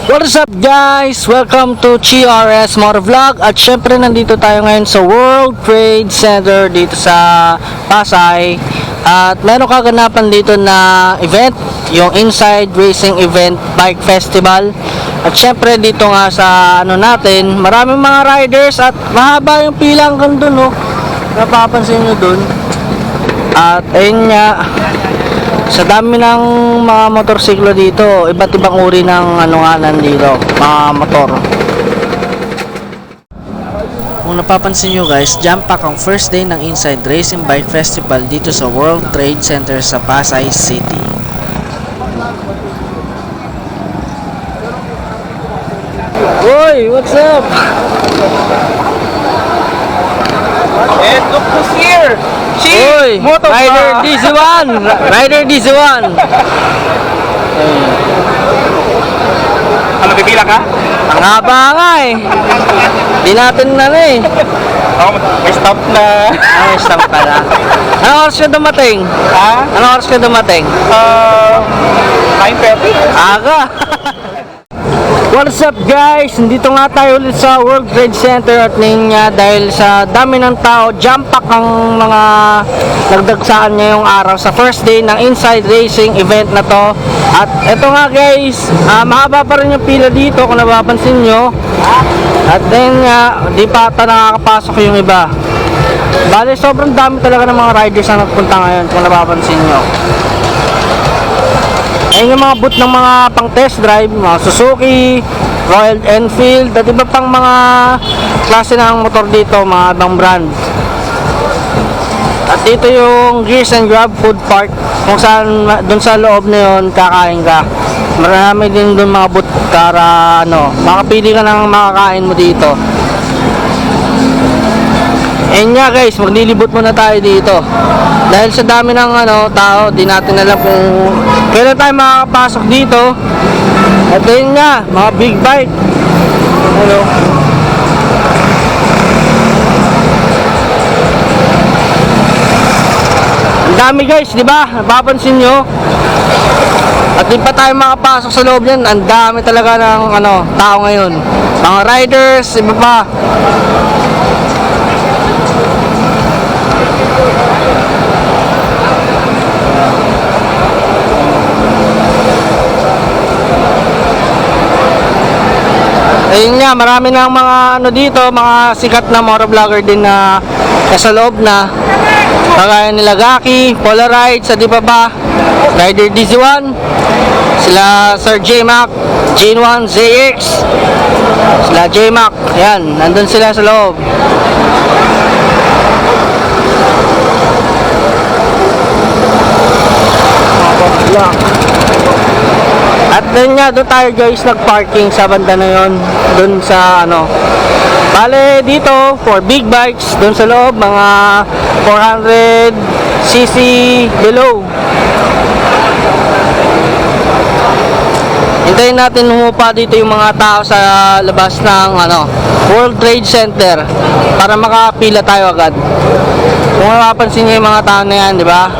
What's up guys? Welcome to CRS Motor Vlog. At syempre nandito tayo ngayon sa World Trade Center dito sa Pasay. At meron kaganapan dito na event, yung Inside Racing Event Bike Festival. At syempre dito nga sa natin, maraming mga riders at mahaba yung pila hanggang dun, napapansin nyo dun. At ayun nga, sa dami ng mga motorsiklo dito, iba't ibang uri ng nandito, mga motor. Kung napapansin nyo guys, jam pack ang first day ng Inside Racing Bike Festival dito sa World Trade Center sa Pasay City. Hoy, what's up? And look who's here! Hoy, Rider DC1! Rider DC1! Ano, pipila ka? Ang haba nga eh. Di natin Oo, may stop na. Ay, stop pala. Anong oras ka dumating? Ha? Anong oras ka dumating? 9:30? Aga! What's up guys? Nandito nga tayo ulit sa World Trade Center at niya dahil sa dami ng tao, jam pack ang mga nagdagsaan ngayong araw sa first day ng Inside Racing event na to. At eto nga guys, mahaba pa rin yung pila dito kung napapansin nyo. At then nga, di pa ata nakakapasok yung iba. Bale, sobrang dami talaga ng mga riders na nagpunta ngayon kung napapansin nyo. Ayun yung mga boot ng mga pang test drive, mga Suzuki, Royal Enfield, at iba pang mga klase ng motor dito, mga ibang brand. At dito yung Gears and Grab Food Park, kung saan dun sa loob na yun kakain ka. Marami din dun mga boot para makapili ka ng makakain mo dito. Ayun nga guys, maglilibot muna tayo dito. Dahil sa dami ng tao, di natin alam kung kailan tayo makakapasok dito. At ayun nga, mga big bike. Ang dami guys, di ba? Napapansin nyo? At di pa tayo makapasok sa loob yan. Ang dami talaga ng tao ngayon. Mga riders, iba pa. Ayun nga, marami ng mga dito, mga sikat na motovlogger din na nasa loob na. Kagaya nila Gaki, Polaroid, sa di pa ba, Rider DC1, sila Sir J-Mac, Gene1, ZX, sila J-Mac, yan, nandun sila sa loob. At then nga, doon tayo guys nag-parking sa banda na yun. Doon sa bale dito, for big bikes, doon sa loob, mga 400cc below. Hintayin natin humupa dito yung mga tao sa labas ng World Trade Center para makapila tayo agad. Kung mapapansin niyo yung mga tao na yan, di ba?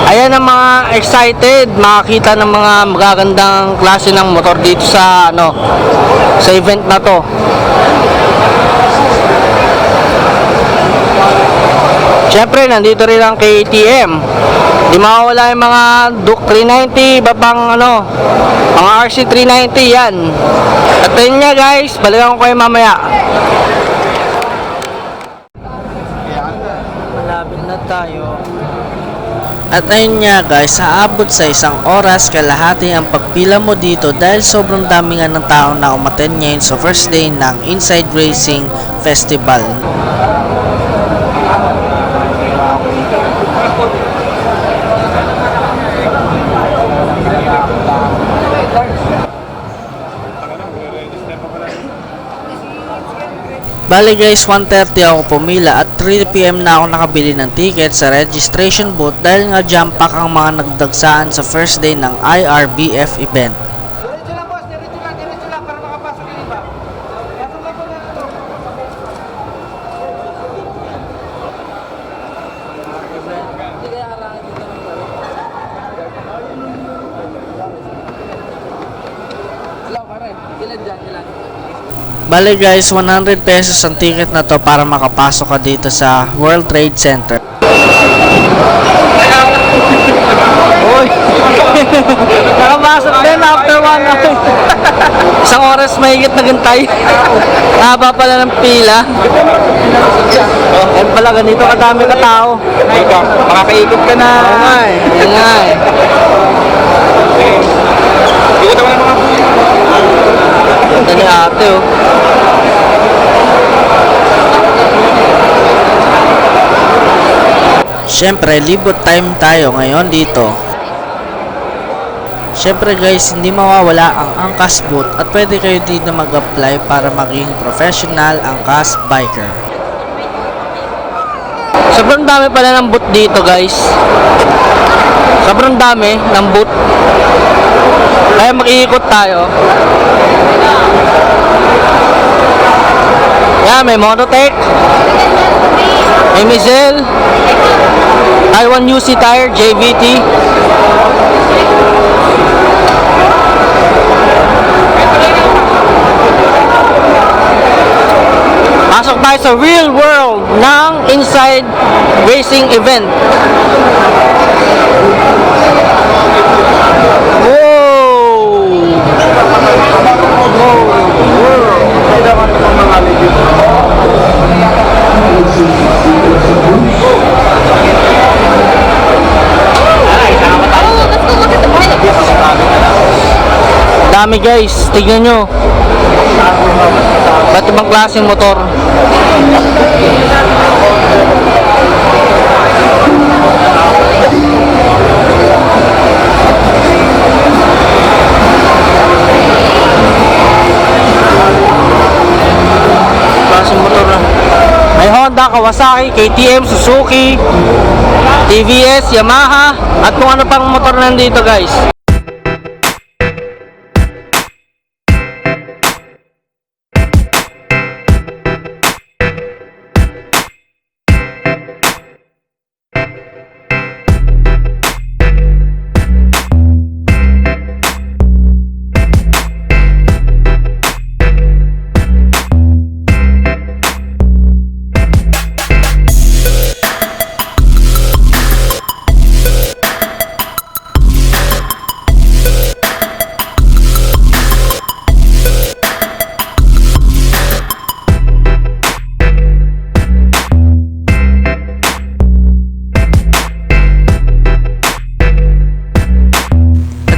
Ayan ang mga excited makakita ng mga magagandang klase ng motor dito sa sa event na to. Siyempre, nandito rin ang KTM. Di mawawala yung mga Duke 390, iba pang mga RC 390 yan. At yun nga guys, balikan ko kayo mamaya. Malapit na tayo. At ayun nga guys, aabot sa 1 oras kalahati ang pagpila mo dito dahil sobrang dami nga ng tao na umattend ngayon sa first day ng Inside Racing Festival. Bali guys, 1:30 ako pumila at 3 PM na ako nakabili ng ticket sa registration booth dahil nga jam pack ang mga nagdagsaan sa first day ng IRBF event. Diretso lang boss, diretso lang para makapasok yung iba. Pasok lang po na ito. Hindi kaya harangan dito ng baro. Hello, pare. Ilan dyan? Ilan? Bale guys, 100 pesos ang ticket na to para makapasok ka dito sa World Trade Center. Uy! Nakapasok din after 1 hour. Isang oras mahigit na gantay. Haba pala ng pila. Yan pala, ganito kadami ka tao. Makakaikot ka na. Oo nga eh. Yan nga eh. Ikot naman ang mga Ganda ni ate oh. Siyempre, libot time tayo ngayon dito. Siyempre guys, hindi mawawala ang angkas boot at pwede kayo dito mag-apply para maging professional angkas biker. Sobrang dami pala ng boot dito guys. Sobrang dami ng boot. Kaya mag-iikot tayo. Yan, may Mototech, may Mizel, Taiwan UC Tire, JVT. Pasok tayo sa real world ng inside racing event. Dami guys, tignan nyo. Ba't ibang klaseng motor? Klaseng motor na. May Honda, Kawasaki, KTM, Suzuki, TVS, Yamaha, at kung ano pang motor nandito guys.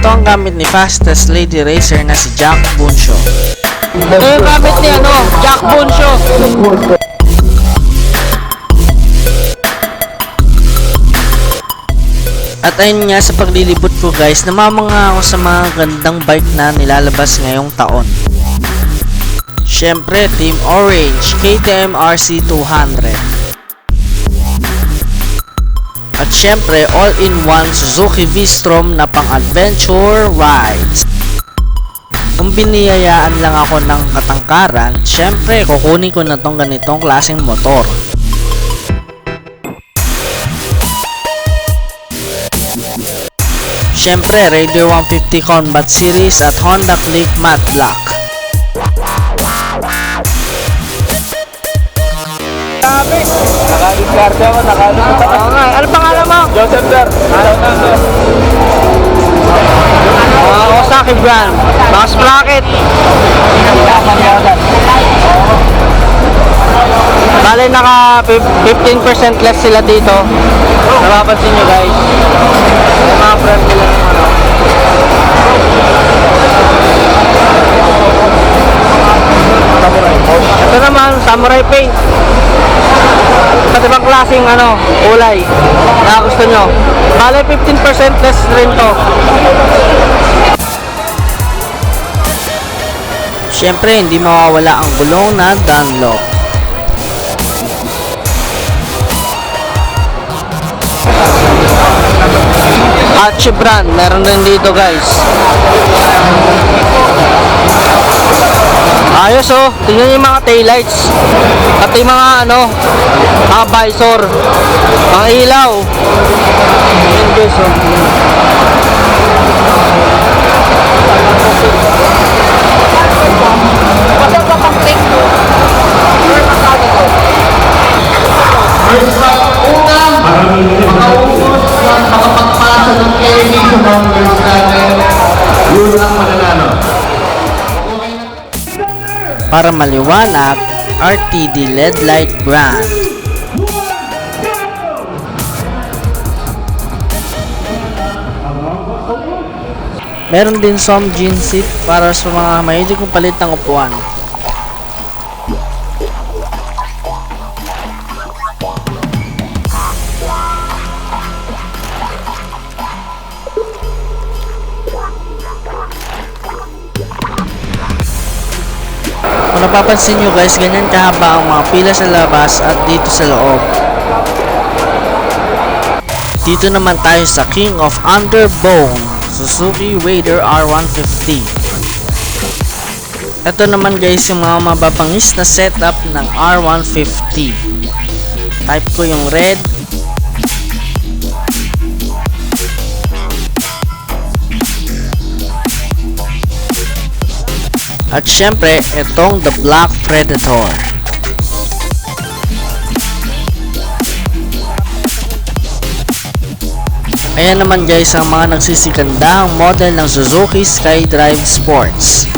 Ito ang gamit ni fastest lady racer na si Jack Bunsho. Ito yung gamit ni Jack Bunsho. At ayun nga, sa paglilibot ko guys, namamanga ako sa mga gandang bike na nilalabas ngayong taon. Syempre, Team Orange, KTM RC 200. At syempre, all-in-one Suzuki V-Strom na pang-adventure rides. Kung biniyayaan lang ako ng katangkaran, syempre, kukunin ko na tong ganitong klaseng motor. Syempre, Raider 150 Combat Series at Honda Click Matte Black. Nakadiskarte ako, Oo nga. Ano pangalan mo? Joseph sir. Kawasaki brand. Box bracket. Bale, naka 15% less sila dito. Napapansin nyo guys. Yung mga brand nila ng Ito naman, samurai paint. Iba't ibang klaseng kulay na gusto nyo. Bale 15% less rin to. Syempre, hindi mawawala ang gulong na Dunlop. Hachi brand, meron din dito guys. Ayos oh, tingnan nyo yung mga taillights. Pati mga mga visor, mga ilaw. Ayan guys oh. Para maliwanag, RTD LED light brand. Meron din some jean seat para sa mga mahilig kong palit ng upuan. Kung napapansin nyo guys, ganyan kahaba ang mga pila sa labas at dito sa loob. Dito naman tayo sa King of Underbone, Suzuki Raider R150. Ito naman guys yung mga mababangis na setup ng R150. Type ko yung red. At syempre, itong The Black Predator. Ayan naman guys ang mga nagsisikandahang model ng Suzuki SkyDrive Sports.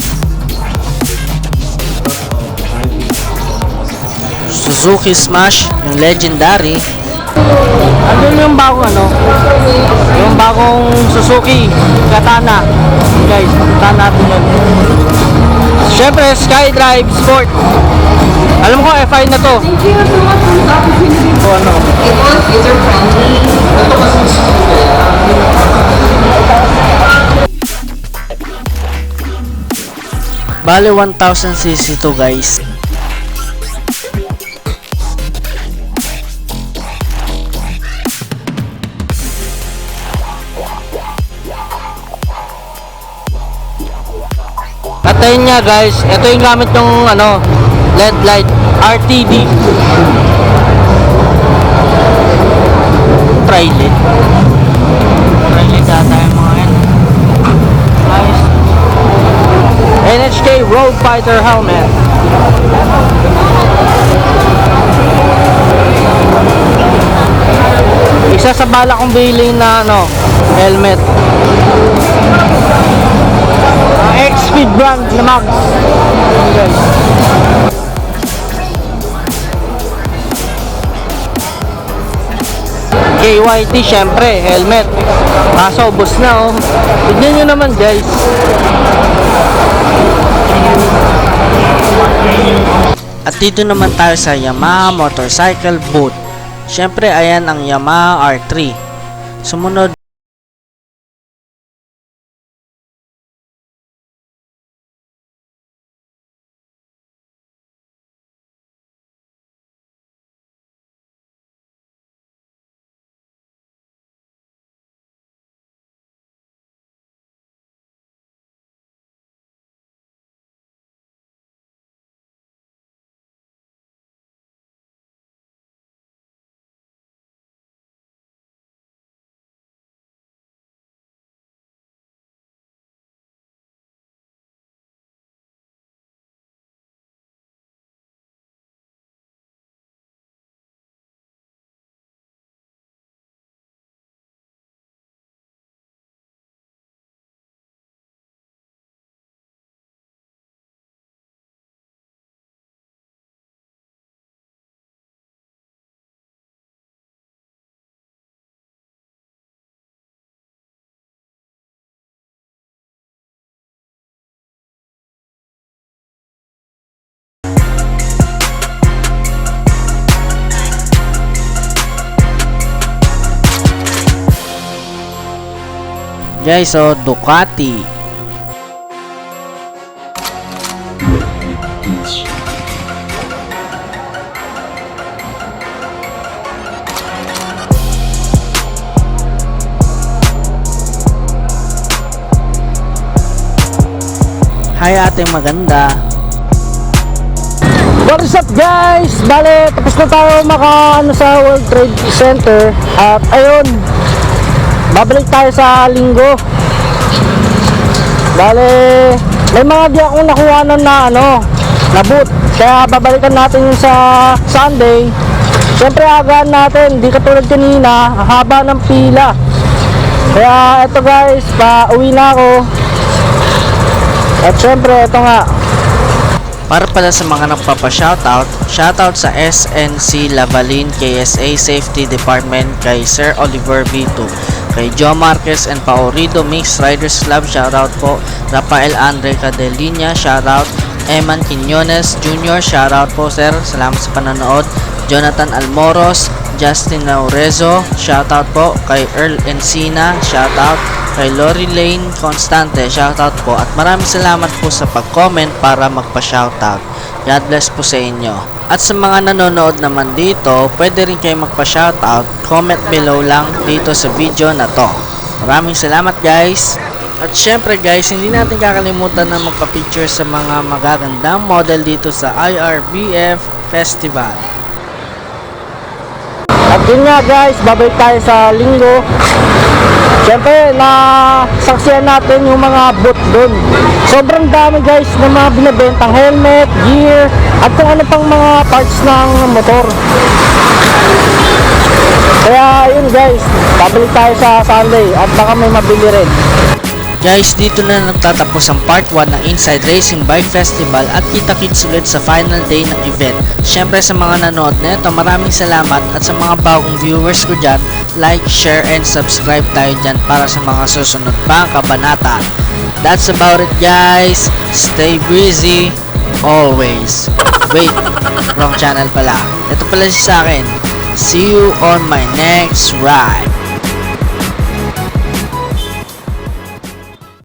Suzuki Smash, yung legendary. Andun yung bagong yung bagong Suzuki Katana. Guys, puntahan natin yun. Syempre, SkyDrive Sport. Alam ko, FI na to. Ito ano. Bale, 1000cc to guys. At ayun nga guys, ito yung gamit ng LED light RTD. Trilit ata yung mga yan. Nice. NHK Road Fighter helmet. Isa sa bala kong bilhin na helmet. X-Speed brand na Max. Guys. KYT syempre, helmet. Kaso ubos na Tignan nyo naman guys. At dito naman tayo sa Yamaha motorcycle boot. Syempre ayan ang Yamaha R3. Sumunod guys, Ducati. Hi ate maganda. What is up guys? Bale, tapos na tayo sa World Trade Center. At ayun, babalik tayo sa linggo. Bale, may mga di akong nakuha na boot. Kaya babalikan natin yung sa Sunday. Siyempre agaan natin, di katulad kanina, haba ng pila. Kaya eto guys, pa uwi na ako. At syempre, ito nga. Para pala sa mga nagpapa-shoutout, shoutout sa SNC Lavalin KSA Safety Department kay Sir Oliver B2, kay Joe Marquez and Paorido Mixed Riders Club, shoutout po. Rafael Andre Cadelinia, shoutout. Eman Quiñones Jr., shoutout po sir, salamat sa panonood. Jonathan Almoros, Justin Laurezo, shoutout po. Kay Earl Encina, shoutout. Kay Lori Lane Constante, shoutout po. At maraming salamat po sa pag-comment para magpa-shoutout. God bless po sa inyo. At sa mga nanonood naman dito, pwede rin kayo magpa-shoutout. Comment below lang dito sa video na to. Maraming salamat guys. At syempre guys, hindi natin kakalimutan na magpa-picture sa mga magagandang model dito sa IRBF Festival. At yun nga guys, babalik tayo sa linggo. Siyempre, nasaksihan natin yung mga booth doon. Sobrang dami guys ng mga binibentang helmet, gear, at kung ano pang mga parts ng motor. Kaya yun guys, babalik tayo sa Sunday at baka may mabili rin. Guys, dito na nagtatapos ang part 1 ng Inside Racing Bike Festival at kita-kits ulit sa final day ng event. Syempre sa mga nanood nito, maraming salamat at sa mga bagong viewers ko dyan, like, share, and subscribe tayo dyan para sa mga susunod pang kabanata. That's about it guys. Stay breezy always. Wait, wrong channel pala. Ito pala sa akin. See you on my next ride.